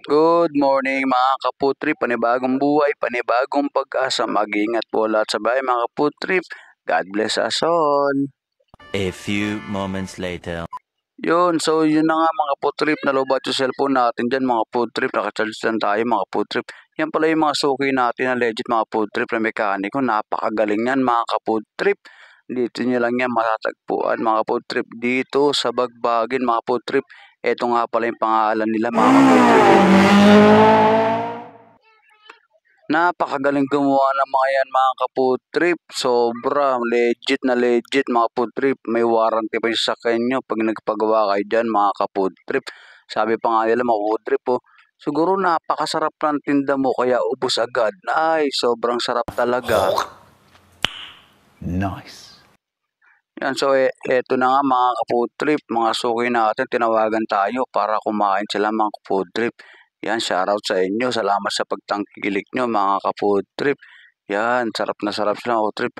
Good morning mga kaputrip, panibagong buhay, panibagong pag-asa, mag-ingat po lahat sa bahay mga kaputrip. God bless us all. A few moments later. Yun, so yun na nga mga kaputrip, nalobat yung cellphone natin dyan mga kaputrip, nakacharge lang tayo mga kaputrip. Yan pala yung mga suki natin na legit mga kaputrip na mekaniko, napakagaling yan mga kaputrip. Dito nyo lang yan matatagpuan mga kaputrip, dito sa Bagbagin mga kaputrip. Ito nga pala yung pangalan nila mga kaputrip. Napakagaling gumawa ng mga yan mga kaputrip. Sobra legit na legit mga kaputrip. May warranty pa yung sasakyan nyo pag nagpagawa kayo dyan mga kaputrip. Sabi pa nga nila mga kaputrip po, siguro napakasarap ng tinda mo kaya ubos agad. Ay, sobrang sarap talaga. Nice. Yan, so eto na nga mga kaputrip, mga suki natin, tinawagan tayo para kumain sila mga kaputrip. Yan, shoutout sa inyo, salamat sa pagtangkilik nyo mga kaputrip. Yan, sarap na sarap sila mga kaputrip.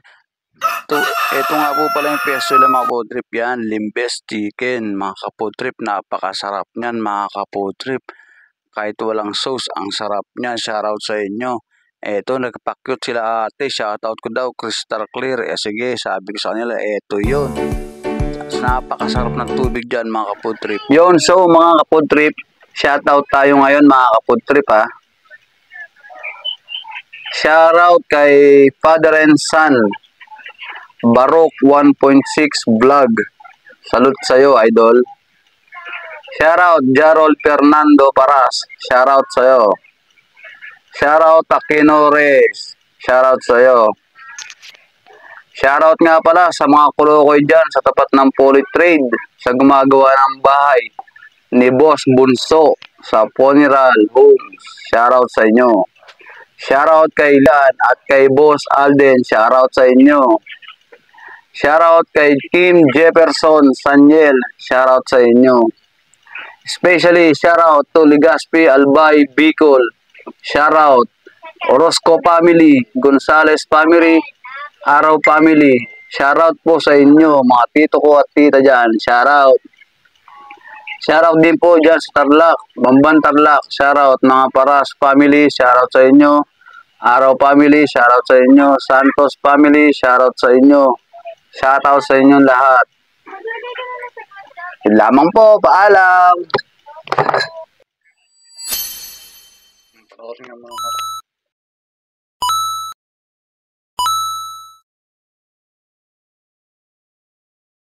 Eto nga po pala yung pesto nila mga kaputrip, yan, Limbes Chicken mga kaputrip, napakasarap nyan mga kaputrip. Kahit walang sauce, ang sarap nyan, shoutout sa inyo. Eto, nagpakyut sila ate. Shoutout ko daw, crystal clear. Sige, sabi ko sa kanila, eto yun. Napakasarap ng tubig dyan, mga kaputrip. Yun, so mga kaputrip, shoutout tayo ngayon, mga kaputrip, ha. Shoutout kay Father and Son, Barok 1.6 Vlog. Salute sa'yo, idol. Shoutout Jarol Fernando Paras. Shoutout sa'yo. Shoutout Aquino Reyes. Shoutout sa'yo. Shoutout nga pala sa mga kulokoy dyan sa tapat ng Polytrade sa gumagawa ng bahay ni Boss Bunso sa Funeral Homes. Shoutout sa inyo. Shoutout kay Lan at kay Boss Alden. Shoutout sa inyo. Shoutout kay Kim Jefferson Sanyel. Shoutout sa inyo. Especially shoutout to Legazpi Albay Bicol. Shoutout Orozco family, Gonzales family, Araw family. Shoutout po sa inyo mga tito ko at tita dyan. Shoutout. Shoutout din po dyan sa Tarlac, Bamban Tarlac. Shoutout mga Paras family. Shoutout sa inyo. Araw family. Shoutout sa inyo. Santos family. Shoutout sa inyo. Shoutout sa inyong lahat. Yun lamang po. Paalam.